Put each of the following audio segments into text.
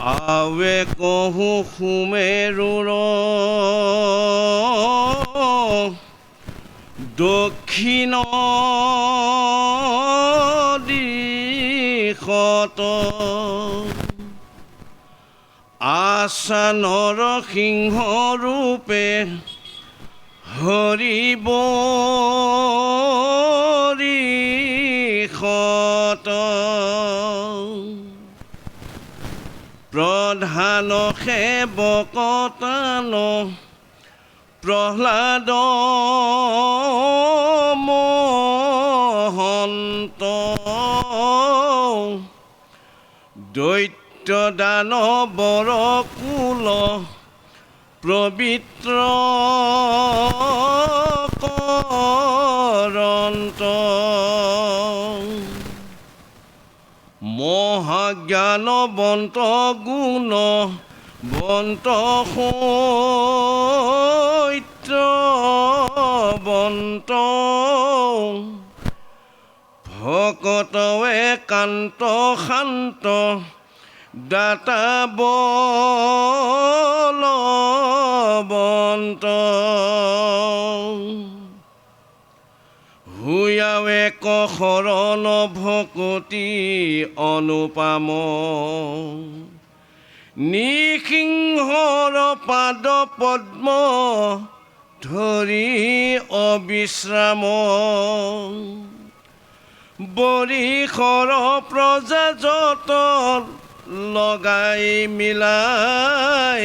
আৱে কহু সুমেৰুৰ দক্ষিণ দিশত আছা নৰসিংহ ৰূপে হৰিবৰিষত প্ৰধান সেৱকতান প্ৰহ্লাদ মহন্ত দৈত্য দানৱৰ কুল পবিত্ৰ কৰন্ত মহাজ্ঞানবন্ত গুণবন্ত সত্যবন্ত ভকত একান্ত শান্ত দাতা বলবন্ত হুয়াও এক শৰণ ভকতি অনুপাম নৃসিংহৰ পাদ পদ্ম ধৰি অবিশ্ৰাম বৰিষৰ প্ৰজাজত লগাই মিলাই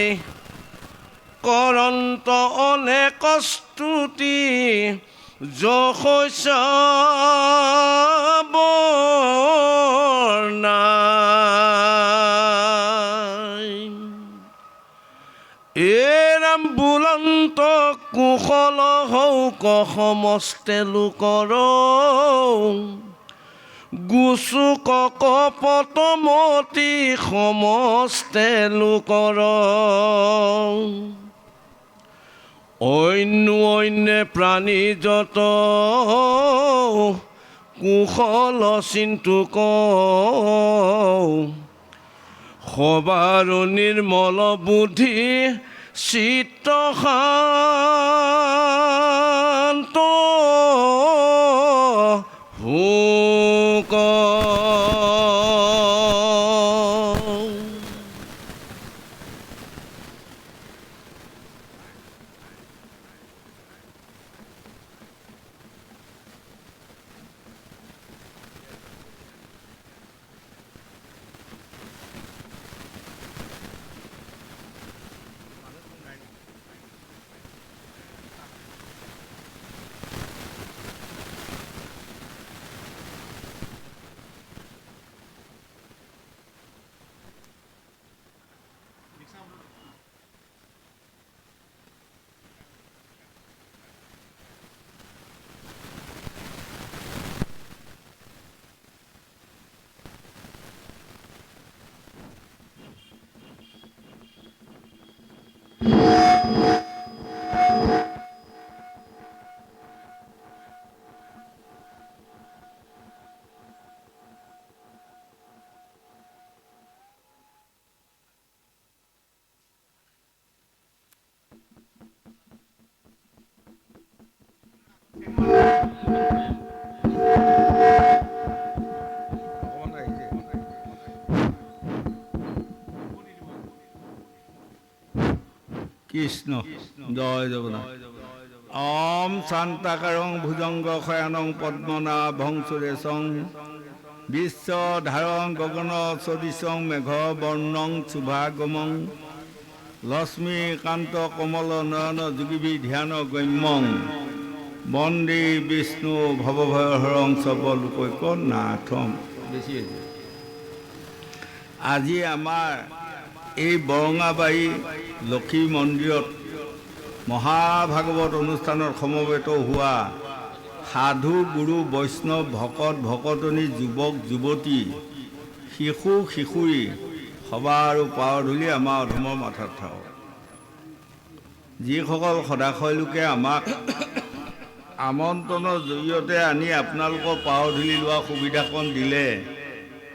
কৰন্ত অনেক স্তুতি যশস্য বৰ্ণাই এৰাম বুলন্ত কুশল হৌক সমস্তে লোকৰ গুচুক কপটমতি সমস্তে লোকৰ অন্য অন্য প্ৰাণীজত কুশল চিন্তুক সবাৰ নিৰ্মল বুদ্ধি চিত্ত শান্ত হুক কৃষ্ণ জয় জগন্নাথ ওম শান্তাকাৰং ভুজংগ শয়নং পদ্মনাভং সুৰেশং বিশ্বধাৰং গগন সদৃশং মেঘ বৰ্ণং শুভাগমং লক্ষ্মীকান্ত কমল নয়ন যোগীবি ধ্যান গম্যং বন্দে বিষ্ণু ভৱভয়হৰং সৰ্বলোকৈকনাথং। বেছি আজি আমাৰ এই বৰঙাবাৰী লক্ষী মন্দিৰত মহাভাগৱত অনুষ্ঠানত সমবেত হোৱা সাধু গুৰু বৈষ্ণৱ ভকত ভকতনী যুৱক যুৱতী শিশু কিশোৰী সবাৰো পাৰ ধূলি আমাৰ অধমৰ মাথাত থাকক। যিসকল সদাশয় লোকে আমাক আমন্ত্ৰণৰ জৰিয়তে আনি আপোনালোকৰ পাৰ ধূলি লোৱা সুবিধাকণ দিলে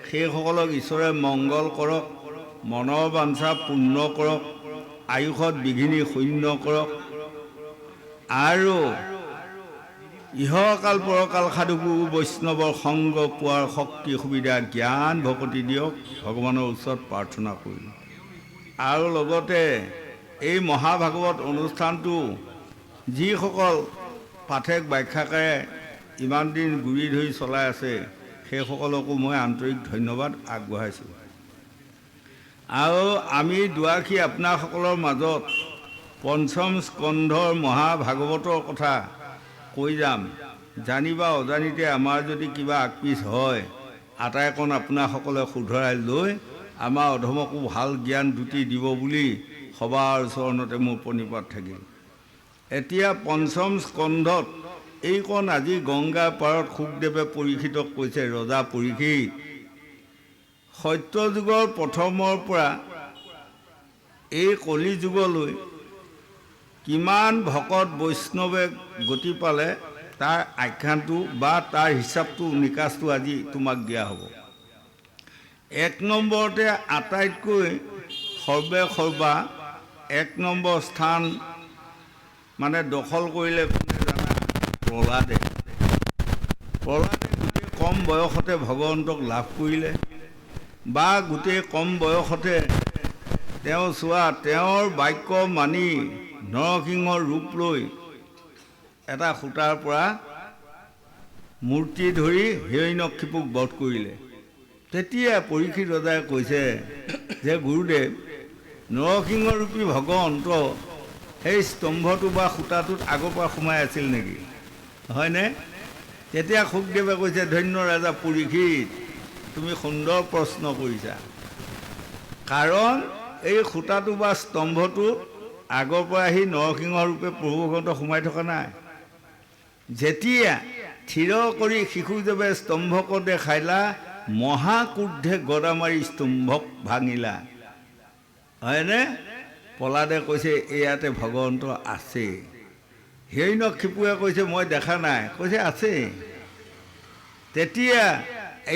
সেইসকলক ঈশ্বৰে মংগল কৰক, মনৰ বাঞ্ছা পূৰ্ণ কৰক, আয়ুষত বিঘিনি শূন্য কৰক, আৰু ইহকাল পৰকাল সাধু গুৰু বৈষ্ণৱৰ সংগ পোৱাৰ শক্তি সুবিধা জ্ঞান ভকতি দিয়ক, ভগৱানৰ ওচৰত প্ৰাৰ্থনা কৰিম। আৰু লগতে এই মহাভাগৱত অনুষ্ঠানটো যিসকল পাঠক ব্যাখ্যাকাৰে ইমান দিন গুৰি ধৰি চলাই আছে, সেইসকলকো মই আন্তৰিক ধন্যবাদ আগবঢ়াইছোঁ। আৰু আমি দুআষাৰ আপোনাসকলৰ মাজত পঞ্চম স্কন্ধৰ মহাভাগৱতৰ কথা কৈ যাম। জানিবা অজানিতে আমাৰ যদি কিবা আকপিচ হয়, আটাইকণ আপোনাসকলে শুধৰাই লৈ আমাৰ অধমকো ভাল জ্ঞান দুটি দিব বুলি সবাৰ চৰণতে মোৰ প্ৰণিপাত থাকিল। এতিয়া পঞ্চম স্কন্ধত এইকণ আজি গংগাৰ পাৰত শুকদেৱে পৰীক্ষিতক কৈছে, ৰজা পৰীক্ষিত, সত্য যুগৰ প্ৰথমৰ পৰা এই কলি যুগলৈ কিমান ভকত বৈষ্ণৱে গতি পালে তাৰ আখ্যানটো বা তাৰ হিচাপটো নিকাচটো আজি তোমাক দিয়া হ'ব। এক নম্বৰতে আটাইতকৈ সৰ্বা এক নম্বৰ স্থান মানে দখল কৰিলে কোনে জানা? প্ৰহ্লাদে। প্ৰহ্লাদে গোটেই কম বয়সতে ভগৱন্তক লাভ কৰিলে, বা গোটেই কম বয়সতে তেওঁ চোৱা তেওঁৰ বাক্য মানি নৰসিংহৰ ৰূপ লৈ এটা সূতাৰ পৰা মূৰ্তি ধৰি হিৰণ্যকশিপুক বধ কৰিলে। তেতিয়া পৰীক্ষিত ৰজাই কৈছে যে গুৰুদেৱ, নৰসিংহৰূপী ভগৱন্ত সেই স্তম্ভটো বা সূতাটোত আগৰ পৰা সোমাই আছিল নেকি, হয়নে? তেতিয়া শুকদেৱে কৈছে, ধন্য ৰাজা পৰীক্ষিত, তুমি সুন্দৰ প্ৰশ্ন কৰিছা। কাৰণ এই সূতাটো বা স্তম্ভটো আগৰ পৰা আহি নৰসিংহৰূপে প্ৰভু ভগৱন্ত সোমাই থকা নাই। যেতিয়া থিৰ কৰি শিশুদেৱে স্তম্ভক দেখাইলা, মহাক্ৰোধে গদা মাৰি স্তম্ভক ভাঙিলা, হয়নে? প্ৰহ্লাদে কৈছে ইয়াতে ভগৱন্ত আছে। হিৰণ্যকশিপুৱে কৈছে মই দেখা নাই, কৈছে আছে। তেতিয়া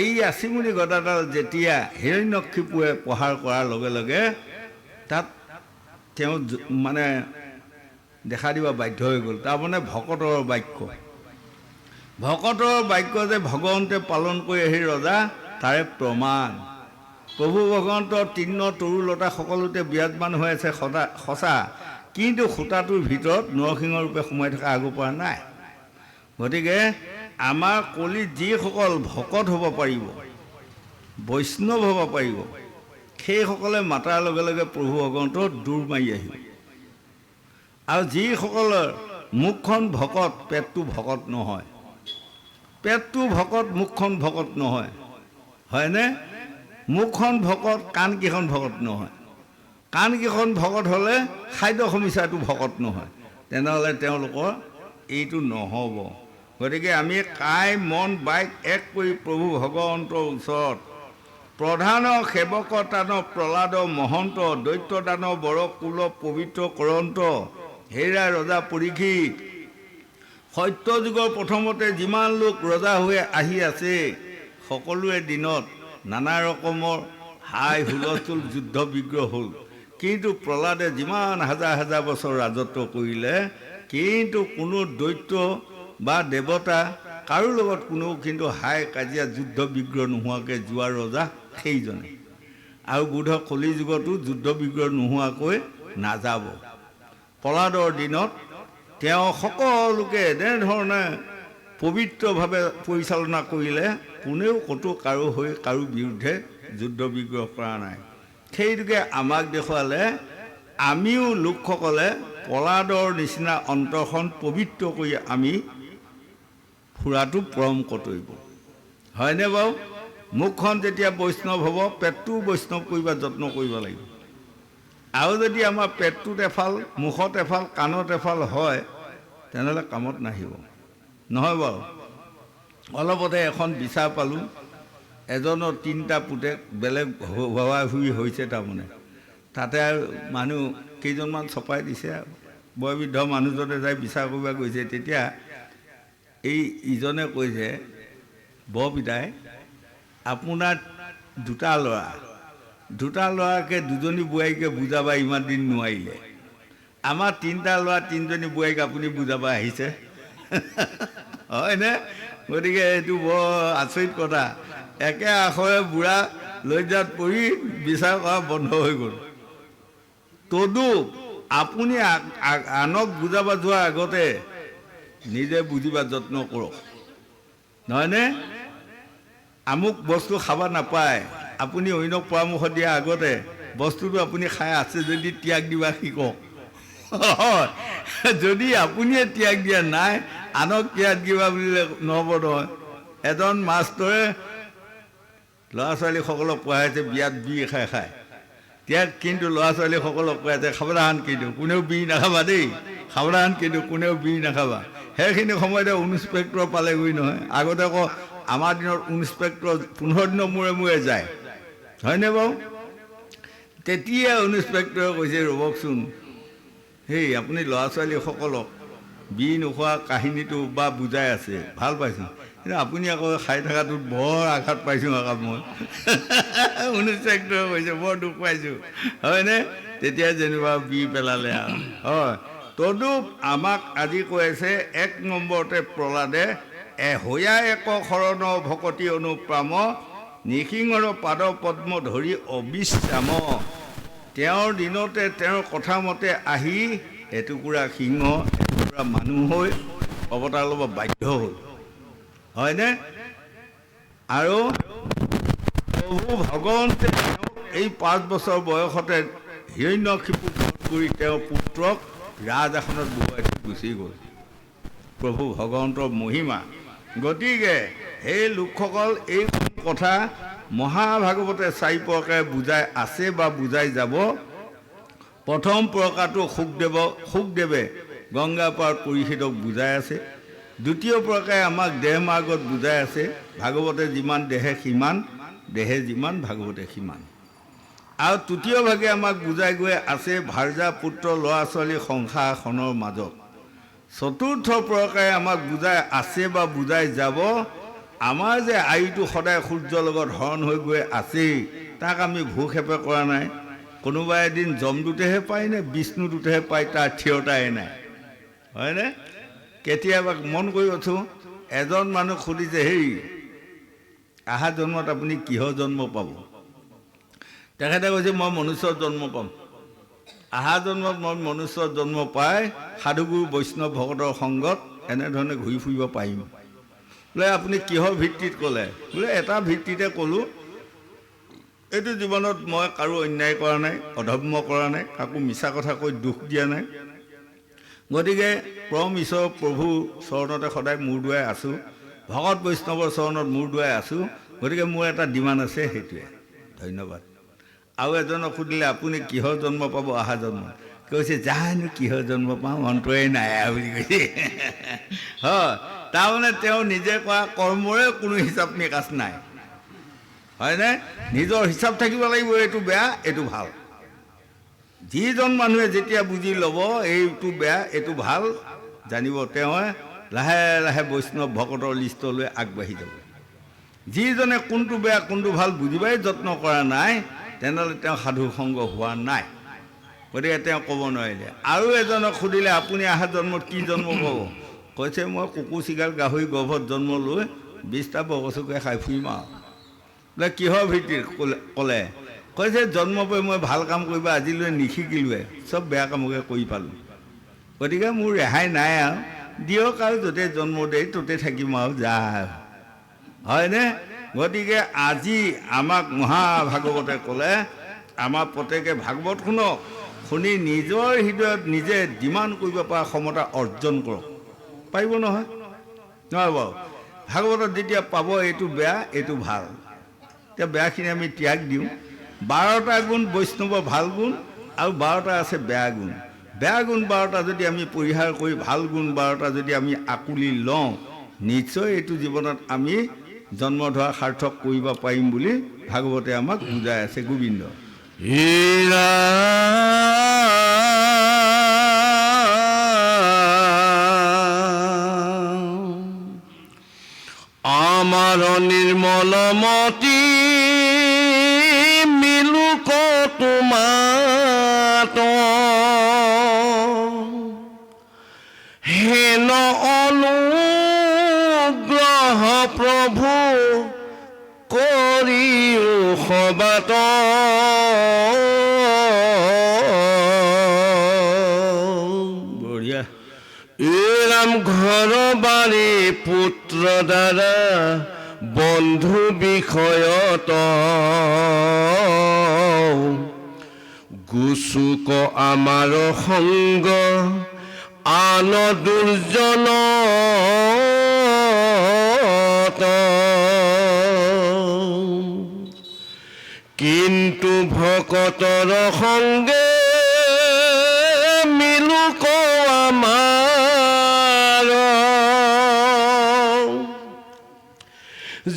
এই আচিমুনি গদাডাল যেতিয়া হিৰণ্যকশিপুৱে প্ৰহাৰ কৰাৰ লগে লগে তাত তেওঁ মানে দেখা দিব বাধ্য হৈ গ'ল। তাৰমানে ভকতৰ বাক্য, ভকতৰ বাক্য যে ভগৱন্তে পালন কৰি আহি ৰজা, তাৰে প্ৰমাণ। প্ৰভু ভগৱন্তৰ তৃণ তৰুলতা সকলোতে বিৰাজমান হৈ আছে সঁচা, কিন্তু সূতাটোৰ ভিতৰত নৰসিংহৰূপে সোমাই থকা আগৰ পৰা নাই। গতিকে আমাৰ কলিত যিসকল ভকত হ'ব পাৰিব, বৈষ্ণৱ হ'ব পাৰিব, সেইসকলে মাতাৰ লগে লগে প্ৰভু ভগৱন্ত দূৰ মাৰি আহিব। আৰু যিসকলৰ মুখখন ভকত, পেটটো ভকত নহয়, পেটটো ভকত, মুখখন ভকত নহয়, হয়নে? মুখখন ভকত, কাণকেইখন ভকত নহয়। কাণকেইখন ভকত হ'লে খাদ্য সমিচাৰটো ভকত নহয়, তেনেহ'লে তেওঁলোকৰ এইটো নহ'ব। গতিকে আমি কায় মন বাইক এক কৰি প্ৰভু ভগৱন্তৰ ওচৰত প্ৰধান সেৱক তান প্ৰহ্লাদ মহন্ত, দৈত্য দান বৰ কুল পবিত্ৰ কৰন্ত, হেৰা ৰজা পৰীক্ষিত, সত্য যুগৰ প্ৰথমতে যিমান লোক ৰজা হৈ আহি আছে, সকলোৰে দিনত নানা ৰকমৰ হাই হুলস্থুল যুদ্ধ বিগ্ৰহ হ'ল, কিন্তু প্ৰহ্লাদে যিমান হাজাৰ হাজাৰ বছৰ ৰাজত্ব কৰিলে, কিন্তু কোনো দৈত্য বা দেৱতা কাৰো লগত কোনেও কিন্তু হাই কাজিয়া যুদ্ধ বিগ্ৰহ নোহোৱাকৈ যোৱা ৰজা সেইজনে। আৰু বোধ কলি যুগতো যুদ্ধ বিগ্ৰহ নোহোৱাকৈ নাযাব। প্ৰহ্লাদৰ দিনত তেওঁ সকলোকে এনেধৰণে পবিত্ৰভাৱে পৰিচালনা কৰিলে, কোনেও ক'তো কাৰো হৈ কাৰো বিৰুদ্ধে যুদ্ধ বিগ্ৰহ কৰা নাই। সেইটোকে আমাক দেখুৱালে আমিও লোকসকলে প্ৰহ্লাদৰ নিচিনা অন্তৰখন পবিত্ৰ কৰি আমি ফুৰাটো পৰম কৰ্তব্য, হয়নে বাৰু? মুখখন যেতিয়া বৈষ্ণৱ হ'ব, পেটটোও বৈষ্ণৱ কৰিব যত্ন কৰিব লাগিব। আৰু যদি আমাৰ পেটটোত এফাল, মুখত এফাল, কাণত এফাল হয়, তেনেহ'লে কামত নাহিব, নহয় বাৰু? অলপতে এখন বিচাৰ পালোঁ, এজনৰ 3টা পুতেক বেলেগ হোৱা হুই হৈছে, তাৰমানে তাতে আৰু মানুহ কেইজনমান চপাই দিছে আৰু বয়বৃদ্ধ মানুহজনে যাই বিচাৰ কৰিব গৈছে। তেতিয়া এই ইজনে কৈছে, বৰ পিতাই আপোনাৰ 2টা ল'ৰা, দুটা ল'ৰাকে দুজনী বোৱাৰীকে বুজাব ইমান দিন নোৱাৰিলে আমাৰ তিনিটা ল'ৰা তিনিজনী বোৱাৰীক আপুনি বুজাব আহিছে হয়নে গতিকে এইটো বৰ আচৰিত কথা একে আখৰে বুঢ়া লজ্জাত পৰি বিচাৰ কৰা বন্ধ হৈ গ'ল তদু আপুনি আনক বুজাব যোৱাৰ আগতে নিজে বুজিবা যত্ন কৰক নহয়নে আমুক বস্তু খাব নাপায় আপুনি অন্যক পৰামৰ্শ দিয়াৰ আগতে বস্তুটো আপুনি খাই আছে যদি ত্যাগ দিবা শিকক যদি আপুনিয়ে ত্যাগ দিয়া নাই আনক ত্যাগ দিবা বুলিলে নহ'ব নহয় এজন মাষ্টৰে ল'ৰা ছোৱালীসকলক পঢ়াইছে বিয়াত বিড়ি খাই খায় ত্যাগ কিন্তু ল'ৰা ছোৱালীসকলক পঢ়াইছে সাৱধান কিন্তু কোনেও বিড়ি নাখাবা দেই সাৱধান কিন্তু কোনেও বিড়ি নাখাবা সেইখিনি সময়তে ইন্সপেক্টৰ পালেগৈ নহয় আগতে আকৌ আমাৰ দিনত ইন্সপেক্টৰ 15 দিনৰ মূৰে মূৰে যায় হয়নে বাৰু তেতিয়া ইন্সপেক্টৰে কৈছে ৰ'বকচোন হেই আপুনি ল'ৰা ছোৱালীসকলক বিড়ি নোখোৱা কাহিনীটো বা বুজাই আছে ভাল পাইছোঁ কিন্তু আপুনি আকৌ খাই থকাটোত বৰ আঘাত পাইছোঁ আকৌ মই ইন্সপেক্টৰে কৈছে বৰ দুখ পাইছোঁ হয়নে তেতিয়া যেনিবা বিড়ি পেলালে আৰু হয় তদুপ আমাক আজি কৈ আছে 1 নম্বৰতে প্ৰহ্লাদে এহয়া এক শৰণ ভকতি অনুপ্ৰাম নিসিংহৰ পাদ পদ্ম ধৰি অবিশ্ৰাম তেওঁৰ দিনতে তেওঁৰ কথা মতে আহি এটুকুৰা সিংহ এটুকুৰা মানুহ হৈ অৱতাৰ ল'ব বাধ্য হ'ল হয়নে আৰু প্ৰভু ভগৱন্তে এই 5 বছৰ বয়সতে হিৰণ্যকশিপু কৰি তেওঁৰ পুত্ৰক ৰাজআসনত বহুৱাই গুচি গ'ল প্ৰভু ভগৱন্তৰ মহিমা গতিকে সেই লোকসকল এই কথা মহাভাগৱতে 4 প্ৰকাৰে বুজাই আছে বা বুজাই যাব প্ৰথম প্ৰকাৰটো সুখদেৱে গংগা পাৰত পৰিষদক বুজাই আছে দ্বিতীয় প্ৰকাৰে আমাক দেহ মাৰ্গত বুজাই আছে ভাগৱতে যিমান দেহে সিমান দেহে যিমান ভাগৱতে সিমান আৰু তৃতীয় ভাগে আমাক বুজাই গৈ আছে ভাৰ্যা পুত্ৰ ল'ৰা ছোৱালী সংসাৰখনৰ মাজত চতুৰ্থ প্ৰকাৰে আমাক বুজাই আছে বা বুজাই যাব আমাৰ যে আয়ুটো সদায় সূৰ্যৰ লগত হৰণ হৈ গৈ আছেই তাক আমি ভূক্ষেপে কৰা নাই কোনোবা এদিন যমদূতেহে পায় নে বিষ্ণুদূতেহে পায় তাৰ থিয়তাই নাই হয়নে কেতিয়াবা মন কৰি আছোঁ এজন মানুহ সুধিছে হেই আহা জন্মত আপুনি কিহৰ জন্ম পাব তেখেতে কৈছে মই মনুষ্যৰ জন্ম পাম আহা জন্মত মই মনুষ্যৰ জন্ম পাই সাধুগুৰু বৈষ্ণৱ ভকতৰ সংগত এনেধৰণে ঘূৰি ফুৰিব পাৰিম বোলে আপুনি কিহৰ ভিত্তিত ক'লে বোলে এটা ভিত্তিতে ক'লোঁ এইটো জীৱনত মই কাৰো অন্যায় কৰা নাই অধৰ্ম কৰা নাই কাকো মিছা কথা কৈ দুখ দিয়া নাই গতিকে পৰম ঈশ্বৰ প্ৰভু চৰণতে সদায় মূৰ দুৱাই আছোঁ ভকত বৈষ্ণৱৰ চৰণত মূৰ দুৱাই আছোঁ গতিকে মোৰ এটা ডিমাণ্ড আছে সেইটোৱে ধন্যবাদ আৰু এজনক সুধিলে আপুনি কিহৰ জন্ম পাব অহা জন্ম কৈছে জানো কিহৰ জন্ম পাওঁ অন্তৰে নাই বুলি কৈছে হয় তাৰমানে তেওঁ নিজে কৰা কৰ্মৰে কোনো হিচাপ নিকাচ নাই হয়নে নিজৰ হিচাপ থাকিব লাগিব এইটো বেয়া এইটো ভাল যিজন মানুহে যেতিয়া বুজি ল'ব এইটো বেয়া এইটো ভাল জানিব তেওঁ লাহে লাহে বৈষ্ণৱ ভকতৰ লিষ্টলৈ আগবাঢ়ি যাব যিজনে কোনটো বেয়া কোনটো ভাল বুজিবাই যত্ন কৰা নাই তেনেহ'লে তেওঁ সাধু সংগ হোৱা নাই গতিকে তেওঁ ক'ব নোৱাৰিলে আৰু এজনক সুধিলে আপুনি অহা জন্মত কি জন্ম পাব কৈছে মই কুকুৰ চিগাল গাহৰি গৰ্ভত জন্ম লৈ 20টা বগচুকে খাই ফুৰিম আৰু বোলে কিহৰ ভিত্তিত ক'লে কৈছে জন্ম পাই মই ভাল কাম কৰিব আজিলৈ নিশিকিলোৱে চব বেয়া কামকে কৰি পালোঁ গতিকে মোৰ ৰেহাই নাই আৰু দিয়ক আৰু য'তে জন্ম দিয়ে ত'তে থাকিম আৰু যা হয়নে গতিকে আজি আমাক মহাভাগৱতে ক'লে আমাৰ প্ৰত্যেকে ভাগৱত শুনক শুনি নিজৰ হৃদয়ত নিজে ডিমাণ্ড কৰিব পৰা ক্ষমতা অৰ্জন কৰক পাৰিব নহয় নহয় বাৰু ভাগৱতত যেতিয়া পাব এইটো বেয়া এইটো ভাল এতিয়া বেয়াখিনি আমি ত্যাগ দিওঁ 12টা গুণ বৈষ্ণৱৰ ভাল গুণ আৰু 12টা আছে বেয়া গুণ 12টা যদি আমি পৰিহাৰ কৰি ভাল গুণ 12টা যদি আমি আঁকোৱালি লওঁ নিশ্চয় এইটো জীৱনত আমি জন্ম ধৰা সাৰ্থক কৰিব পাৰিম বুলি ভাগৱতে আমাক বুজাই আছে গোবিন্দ আমাৰ নিৰ্মল মতি মিলুক ৰাম ঘৰ বাৰী পুত্ৰ দ্বাৰা বন্ধু বিষয়ত গুচুক আমাৰ সংগ আন দুৰ্জন কিন্তু ভকতৰ সংগে মিলুক আমাৰ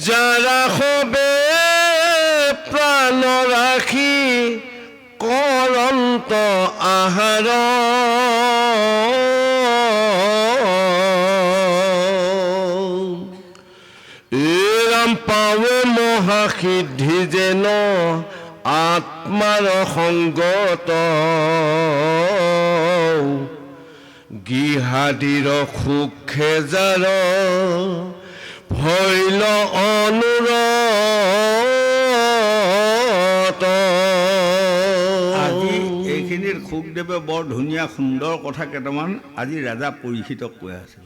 যাৰা সবে প্ৰাণ ৰাখি কৰন্ত আহাৰ ৰাম পাৱে মহাসিদ্ধি যেন আত্মাৰ সংগত গিহাদিৰ সুখে জাৰ ভৈল অনুৰত। আজি এইখিনিত শুকদেৱে বৰ ধুনীয়া সুন্দৰ কথা কেইটামান আজি ৰাজা পৰীক্ষিতক কৈ আছে।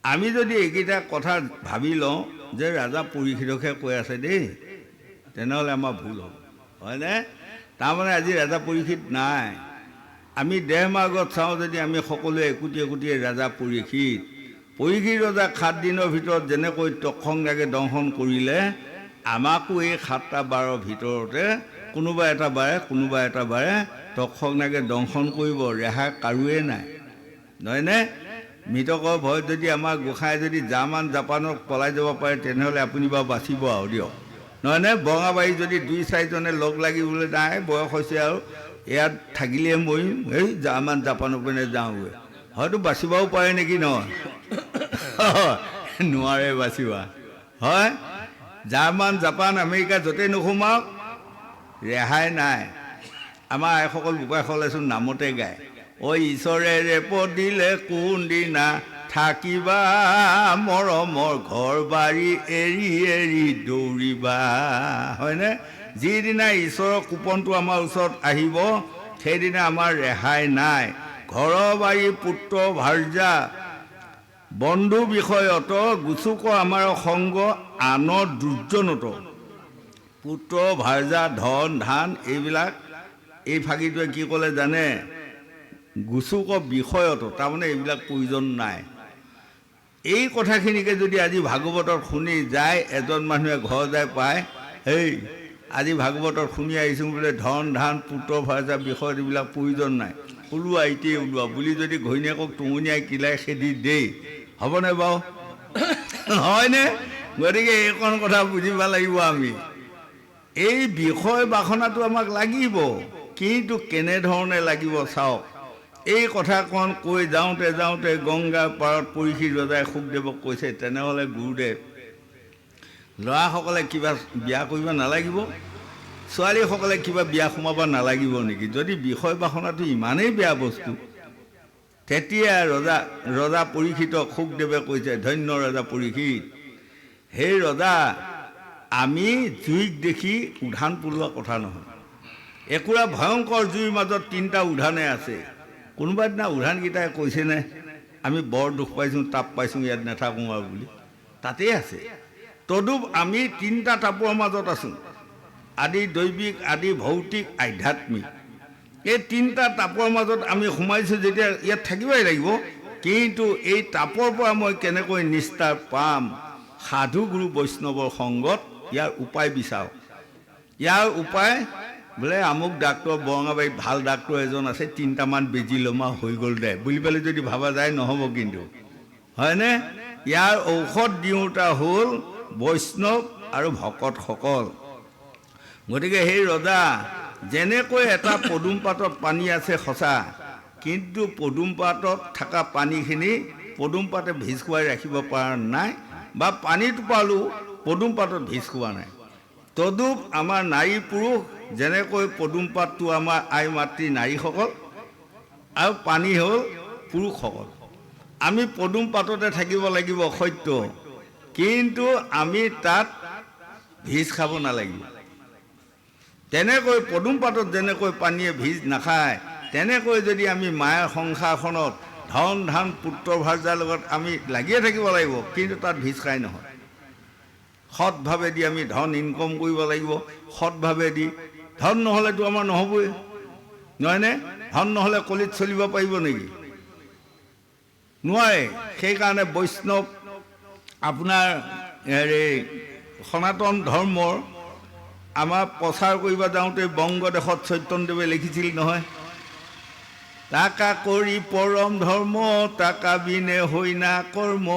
আমি যদি এইকেইটা কথা ভাবি লওঁ যে ৰাজা পৰীক্ষিতকহে কৈ আছে দেই, তেনেহ'লে আমাৰ ভুল হ'ব, হয়নে? তাৰমানে আজি ৰাজা পৰীক্ষিত নাই। আমি দেহ মাহ আগত চাওঁ যদি আমি সকলোৱে একোটি একোটিয়ে ৰাজা পৰীক্ষিত ৰজা 7 দিনৰ ভিতৰত যেনেকৈ তক্ষংযাগে দংশন কৰিলে, আমাকো এই 7টা বাৰৰ ভিতৰতে কোনোবা এটা বাৰে তক্ষংযাগে দংশন কৰিব, ৰেহাই কাৰোৱে নাই, নহয়নে? মৃতকৰ ভয়ত যদি আমাৰ গোসাঁই যদি জাৰ্মান জাপানত পলাই যাব পাৰে, তেনেহ'লে আপুনি বাৰু বাচিব আৰু দিয়ক, নহয়নে? বঙাবাৰী যদি 2-4জনে লগ লাগিবলৈ নাই, বয়স হৈছে আৰু ইয়াত থাকিলে মৰিম, এই জাৰ্মান জাপানৰ পিনে যাওঁগৈ, হয়তো বাচিবও পাৰে নেকি? নহয়, নোৱাৰে বাচিবা, হয়? জাৰ্মান জাপান আমেৰিকা য'তেই নোসোমাওক ৰেহাই নাই। আমাৰ আইসকল বোপাইসকলেচোন নামতে গায়, ঐ ঈশ্বৰে ৰেপ দিলে কোনদিনা থাকিবা মৰমৰ ঘৰ বাৰী এৰি এৰি দৌৰিবা, হয়নে? যিদিনা ঈশ্বৰৰ কোপনটো আমাৰ ওচৰত আহিব সেইদিনা আমাৰ ৰেহাই নাই। ঘৰ বাৰী পুত্ৰ ভাৰ্যা বন্ধু বিষয়ত গুচুক আমাৰ সংগ আন দুৰ্জনত। পুত্ৰ ভাৰ্যা ধন ধান এইবিলাক, এই ফাঁকিটোৱে কি ক'লে জানে? গুচুক বিষয়ত, তাৰমানে এইবিলাক প্ৰয়োজন নাই। এই কথাখিনিকে যদি আজি ভাগৱতত শুনি যায়, এজন মানুহে ঘৰ যায় পায়, হেই আজি ভাগৱতত শুনি আহিছোঁ বোলে ধন ধান পুত্ৰ ভাৰ্যা বিষয়ত এইবিলাক প্ৰয়োজন নাই, ওলোৱা এতিয়াই ওলোৱা বুলি যদি ঘৈণীয়েকক টুঙুনিয়াই কিলাই খেদি দেই, হ'বনে বাৰু? হয়নে? গতিকে এইকণ কথা বুজিব লাগিব আমি। এই বিষয় বাসনাটো আমাক লাগিব, কিন্তু কেনেধৰণে লাগিব চাওক। এই কথাকণ কৈ যাওঁতে যাওঁতে গংগাৰ পাৰত পৰীক্ষিত ৰজাই শুকদেৱক কৈছে, তেনেহ'লে গুৰুদেৱ ল'ৰাসকলে কিবা বিয়া কৰিব নালাগিব, ছোৱালীসকলে কিবা বিয়া সোমাব নালাগিব নেকি? যদি বিষয় বাসনাটো ইমানেই বেয়া বস্তু, তেতিয়া ৰজা পৰীক্ষিতক শুকদেৱে কৈছে, ধন্য ৰজা পৰীক্ষিত, সেই ৰজা আমি জুইক দেখি উধান পলোৱা কথা নহয়। একুৰা ভয়ংকৰ জুইৰ মাজত 3টা উধানে আছে। কোনোবা দিনা উধানকেইটাই কৈছেনে আমি বৰ দুখ পাইছোঁ, তাপ পাইছোঁ, ইয়াত নাথাকোঁ আৰু বুলি? তাতেই আছে। তদুপ আমি 3টা তাপৰ মাজত আছোঁ, আদি দৈবিক, আদি ভৌতিক, আধ্যাত্মিক। এই 3টা তাপৰ মাজত আমি সোমাইছোঁ যেতিয়া ইয়াত থাকিবই লাগিব, কিন্তু এই তাপৰ পৰা মই কেনেকৈ নিস্তাৰ পাম? সাধু গুৰু বৈষ্ণৱৰ সংগত ইয়াৰ উপায় বিচাৰক। ইয়াৰ উপায় বোলে আমুক ডাক্তৰ বৰঙাবাৰীত ভাল ডাক্তৰ এজন আছে, 3টামান বেজি লমা হৈ গ'ল দে বুলি পেলাই যদি ভাবা যায় নহ'ব কিন্তু, হয়নে? ইয়াৰ ঔষধ দিওঁতা হ'ল বৈষ্ণৱ আৰু ভকতসকল। গতিকে সেই ৰজা যেনেকৈ এটা পদুম পাতত পানী আছে সঁচা, কিন্তু পদুম পাতত থকা পানীখিনি পদুম পাতে ভিজ খুৱাই ৰাখিব পৰা নাই, বা পানীটো পালোঁ পদুম পাতত ভিজ খোৱা নাই। তদুপ আমাৰ নাৰী পুৰুষ যেনেকৈ পদুম পাতটো আমাৰ আই মাতৃ নাৰীসকল আৰু পানী হ'ল পুৰুষসকল। আমি পদুম পাততে থাকিব লাগিব সত্য, কিন্তু আমি তাত ভিজ খাব নালাগিব। তেনেকৈ পদুম পাতত যেনেকৈ পানীয়ে ভিজ নাখায়, তেনেকৈ যদি আমি মায়াৰ সংসাৰখনত ধন ধান পুত্ৰ ভাৰ্যাৰ লগত আমি লাগিয়ে থাকিব লাগিব, কিন্তু তাত ভিজ খাই নহয়। সৎভাৱেদি আমি ধন ইনকম কৰিব লাগিব, সৎভাৱেদি। ধন নহ'লেতো আমাৰ নহ'বই, নহয়নে? ধন নহ'লে কলিত চলিব পাৰিব নেকি? নোৱাৰে। সেইকাৰণে বৈষ্ণৱ আপোনাৰ সনাতন ধৰ্মৰ আমাৰ প্ৰচাৰ কৰিব যাওঁতে বংগদেশত চৈতন্যদেৱে লিখিছিল নহয়, টাকা কৰি পৰম ধৰ্ম, টাকা বিনে হৈ না কৰ্ম,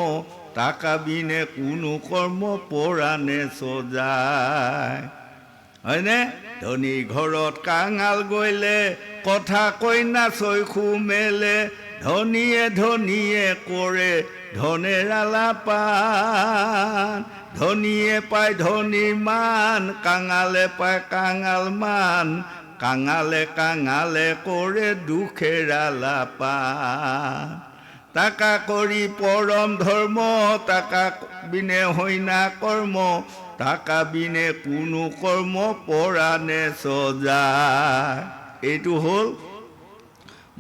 টাকা বিনে কোনো কৰ্ম পৰাণে সজায়। হয়নে? ধনী ঘৰত কাঙাল গ'লে, কথা কইনা চৈখু মেলে, ধনীয়ে ধনীয়ে কৰে ধনেৰ আলাপান, ধনীয়ে পায় ধনীৰ মান, কাঙালে পায় কাঙাল মান, কাঙালে কাঙালে কৰে দুখেৰ আলাপান। টাকা কৰি পৰম ধৰ্ম, টাকা বিনে হৈ না কৰ্ম, টাকা বিনে কোনো কৰ্ম পৰাণে সজায়। এইটো হ'ল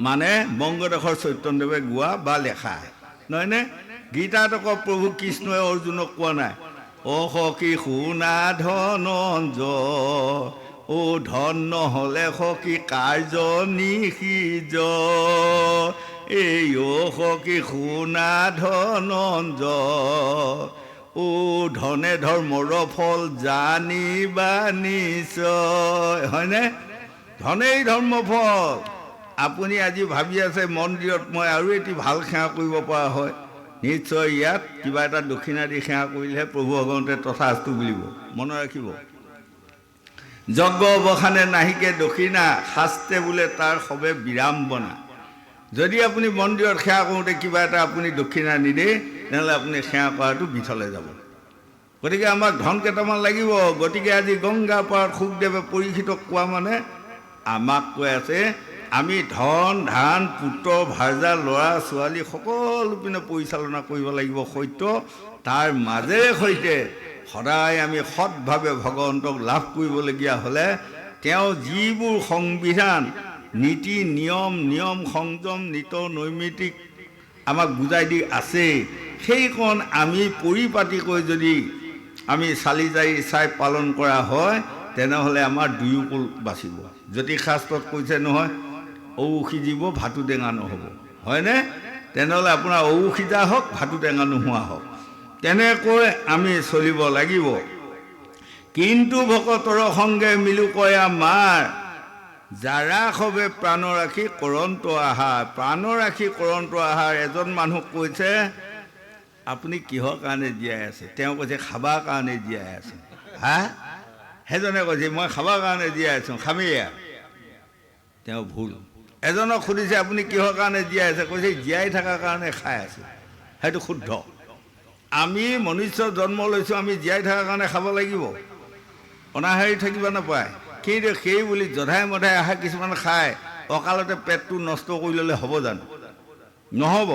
মানে বংগদেশৰ চৈতন্যদেৱে গোৱা বা লেখা, নহয়নে? গীতাত আকৌ প্ৰভু কৃষ্ণই অৰ্জুনক কোৱা নাই, অ সখী শুনা ধনঞ্জয়, অ ধন নহ'লে সখী কাৰ্য নিষিজয়, এই অ সখী শুনা ধনঞ্জয়, অ ধনে ধৰ্মৰ ফল জানিবা নিশ্চয়। হয়নে? ধনেই ধৰ্ম ফল। আপুনি আজি ভাবি আছে মন্দিৰত মই আৰু এটি ভাল সেৱা কৰিব পৰা হয়, নিশ্চয় ইয়াত কিবা এটা দক্ষিণা দি সেৱা কৰিলেহে প্ৰভু ভগৱন্তে তথাস্তু বুলিব। মনত ৰাখিব, যজ্ঞ অৱসানে নাহিকে দক্ষিণা, শাস্ত্ৰে বোলে তাৰ সবে বিৰাম্বনা। যদি আপুনি মন্দিৰত সেৱা কৰোঁতে কিবা এটা আপুনি দক্ষিণা নিদিয়ে, তেনেহ'লে আপুনি সেৱা কৰাটো বিফলে যাব। গতিকে আমাক ধন কেইটামান লাগিব। গতিকে আজি গংগা পাৰত শুকদেৱে পৰীক্ষিতক কোৱা মানে আমাক কৈ আছে, আমি ধন ধান পুত্ৰ ভাৰ্যা ল'ৰা ছোৱালী সকলো পিনে পৰিচালনা কৰিব লাগিব সত্য, তাৰ মাজেৰে সৈতে সদায় আমি সৎভাৱে ভগৱন্তক লাভ কৰিবলগীয়া হ'লে তেওঁ যিবোৰ সংবিধান নীতি নিয়ম সংযম নিত নৈমিত্তিক আমাক বুজাই দি আছে, সেইকণ আমি পৰিপাটিকৈ যদি আমি চালি জাৰি চাই পালন কৰা হয়, তেনেহ'লে আমাৰ দুয়োকুল বাচিব। জ্যোতিষশাস্ত্ৰত কৈছে নহয়, ঔ সিজিব ভাতু টেঙা নহ'ব। হয়নে? তেনেহ'লে আপোনাৰ ঔ সিজা হওক, ভাতু টেঙা নোহোৱা হওক, তেনেকৈ আমি চলিব লাগিব। কিন্তু ভকতৰ সংগে মিলু কয় আমাৰ, যাৰা সবে প্ৰাণ ৰাখি কৰন্ত আহাৰ। প্ৰাণ ৰাখি কৰন্ত আহাৰ। এজন মানুহক কৈছে, আপুনি কিহৰ কাৰণে জীয়াই আছে? তেওঁ কৈছে খাবৰ কাৰণে জীয়াই আছে। হা? সেইজনে কৈছে মই খাবৰ কাৰণে জীয়াই আছোঁ, খামেই। তেওঁ ভুল। এজনক সুধিছে আপুনি কিহৰ কাৰণে জীয়াই আছে? কৈছে জীয়াই থকাৰ কাৰণে খাই আছে। সেইটো শুদ্ধ। আমি মনুষ্য জন্ম লৈছোঁ, আমি জীয়াই থকাৰ কাৰণে খাব লাগিব, অনাহাৰী থাকিব নাপায়। কিন্তু সেই বুলি জধাই মধাই আহাৰ কিছুমান খাই অকালতে পেটটো নষ্ট কৰি ল'লে হ'ব জানো? নহ'ব।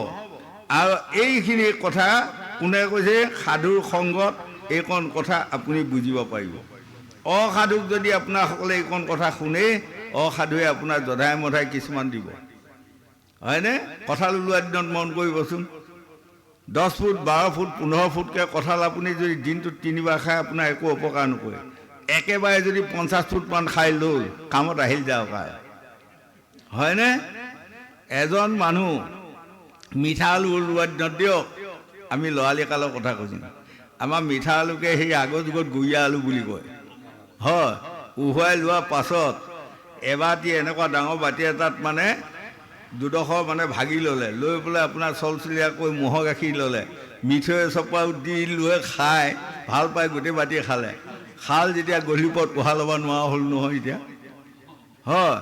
আৰু এইখিনি কথা কোনে কৈছে? সাধুৰ সংগত এইকণ কথা আপুনি বুজিব পাৰিব। অসাধুক যদি আপোনাৰসকলে এইকণ কথা শুনে, অসাধুৱে আপোনাৰ জধাই মধাই কিছুমান দিব। হয়নে? কঁঠাল ওলোৱা দিনত মন কৰিবচোন, 10 ফুট 12 ফুট 15 ফুটকৈ কঁঠাল আপুনি যদি দিনটোত 3 বাৰ খায়, আপোনাৰ একো অপকাৰ নকৰে। একেবাৰে যদি 50 ফুটমান খাই লৈ কামত আহিল যাওক আৰু। হয়নে? এজন মানুহ মিঠা আলু ওলোৱা দিনত দিয়ক, আমি ল'ৰালি কালৰ কথা কৈছোঁ, আমাৰ মিঠা আলুকে সেই আগৰ যুগত গুৰিয়া আলু বুলি কয়। হয়, উহুৱাই লোৱাৰ পাছত এবাটি এনেকুৱা ডাঙৰ বাতি এটাত মানে দুডোখৰ মানে ভাগি ল'লে, লৈ পেলাই আপোনাৰ চলচলীয়াকৈ ম'হৰ গাখীৰ ল'লে, মিঠৈ চপাও দি লৈ খাই ভাল পাই গোটেই বাতি খালে। খাল যেতিয়া গধূলিপৰত উশাহ ল'ব নোৱাৰা হ'ল নহয় এতিয়া। হয়,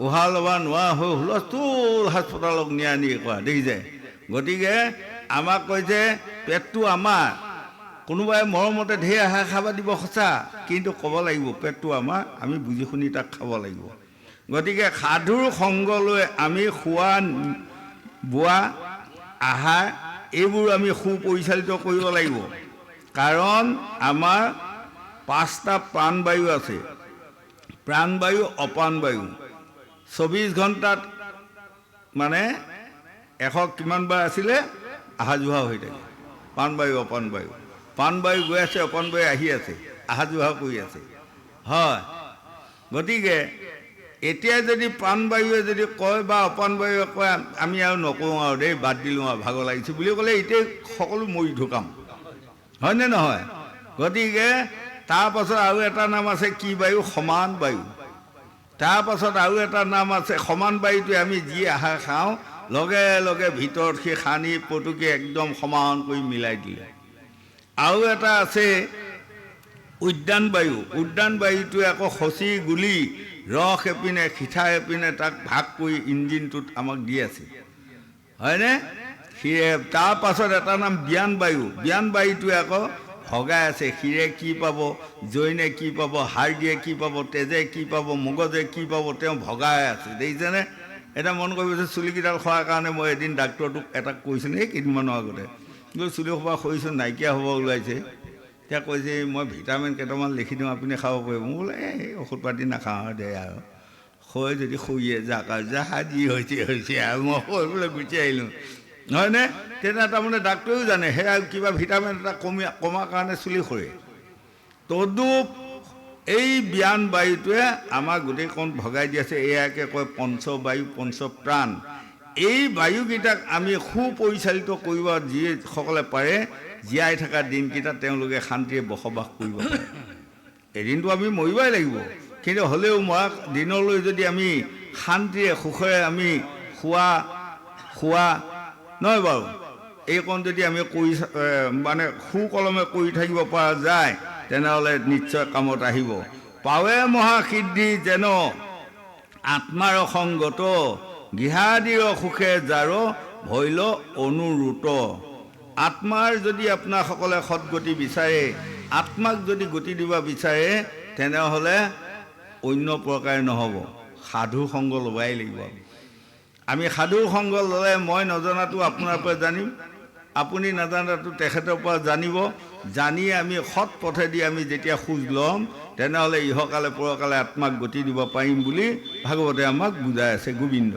উশাহ ল'ব নোৱাৰা হৈ হুলস্থুল হাস্পতালক নিয়া নিয়ে কৰা দেখিছে। গতিকে আমাক কৈছে পেটটো আমাৰ, কোনোবাই মৰমতে ঢেৰ আহাৰ খাব দিব সঁচা, কিন্তু ক'ব লাগিব পেটটো আমাৰ, আমি বুজি শুনি তাক খাব লাগিব। গতিকে সাধুৰ সংগ লৈ আমি খোৱা বোৱা আহাৰ এইবোৰ আমি সুপৰিচালিত কৰিব লাগিব। কাৰণ আমাৰ 5টা প্ৰাণবায়ু আছে, প্ৰাণবায়ু অপানবায়ু। 24 ঘণ্টাত মানে কিমানবাৰ আছিলে অহা যোৱা হৈ থাকে প্ৰাণবায়ু অপানবায়ু প্ৰাণবায়ু গৈ আছে অপানবায়ু আহি আছে অহা যোৱা কৰি আছে হয় গতিকে এতিয়া যদি প্ৰাণবায়ুৱে যদি কয় বা অপানবায়ুৱে কয় আমি আৰু নকওঁ আৰু দেই বাদ দিলোঁ আৰু ভাগৰ লাগিছে বুলি ক'লে এতিয়া সকলো মৰি ঢুকাম হয়নে নহয় গতিকে তাৰপাছত আৰু এটা নাম আছে কি বায়ু সমান বায়ু তাৰপাছত আৰু এটা নাম আছে সমান বায়ুটোৱে আমি যি আহাৰ খাওঁ লগে লগে ভিতৰত সেই সানি পটুকি একদম সমান কৰি মিলাই দিলে আৰু এটা আছে উদ্যান বায়ুটোৱে আকৌ খচি গুলি ৰস এপিনে সিঠা এপিনে তাক ভাগ কৰি ইঞ্জিনটোত আমাক দি আছে হয়নে তাৰপাছত এটা নাম ব্যান বায়ুটোৱে আকৌ ভগাই আছে শিৰে কি পাব জৈনে কি পাব হাড়দিয়ে কি পাব তেজে কি পাব মগজে কি পাব তেওঁ ভগাই আছে দেখিছেনে এটা মন কৰিছে চুলিকেইডাল খোৱাৰ কাৰণে মই এদিন ডাক্তৰটোক এটা কৈছিলোঁ এই কেইদিনমানৰ আগতে কিন্তু চুলি সোপা খৰিছোঁ নাইকিয়া হ'ব ওলাইছে এতিয়া কৈছে মই ভিটামিন কেইটামান লিখি দিওঁ আপুনি খাব পাৰিব মই বোলে এই ঔষধ পাতি নাখাওঁ দে আৰু হৈ যদি শুইয়ে যাক আৰু যাহা যি হৈছে আৰু মই কৰিবলৈ গুচি আহিলোঁ নহয়নে তেতিয়া তাৰমানে ডাক্তৰেও জানে সেয়া কিবা ভিটামিন এটা কমাৰ কাৰণে চুলি সৰে তদুপ এই ব্যান বায়ুটোৱে আমাক গোটেইখন ভগাই দি আছে এয়াকে কয় পঞ্চবায়ু পঞ্চপ্ৰাণ এই বায়ুকেইটাক আমি সুপৰিচালিত কৰিব যিসকলে পাৰে জীয়াই থকা দিনকেইটা তেওঁলোকে শান্তিৰে বসবাস কৰিব পাৰে এদিনটো আমি মৰিবই লাগিব কিন্তু হ'লেও মৰা দিনলৈ যদি আমি শান্তিৰে সুখেৰে আমি খোৱা নহয় বাৰু এইকণ যদি আমি কৰি মানে সুকলমে কৰি থাকিব পৰা যায় তেনেহ'লে নিশ্চয় কামত আহিব পাৱে মহাসিদ্ধি যেন আত্মাৰ সংগত গৃহাদিৰ সুখে যাৰ ভৈল অনুৰূত আত্মাৰ যদি আপোনাসকলে সৎগতি বিচাৰে আত্মাক যদি গতি দিব বিচাৰে তেনেহ'লে অন্য প্ৰকাৰে নহ'ব সাধু সংগ ল'বই লাগিব আমি সাধুৰ সংগ ল'লে মই নজনাটো আপোনাৰ পৰা জানিম আপুনি নাজানাটো তেখেতৰ পৰা জানিব জানি আমি সৎ পথেদি আমি যেতিয়া খোজ ল'ম তেনেহ'লে ইহকালে পৰকালে আত্মাক গতি দিব পাৰিম বুলি ভাগৱতে আমাক বুজাই আছে গোবিন্দ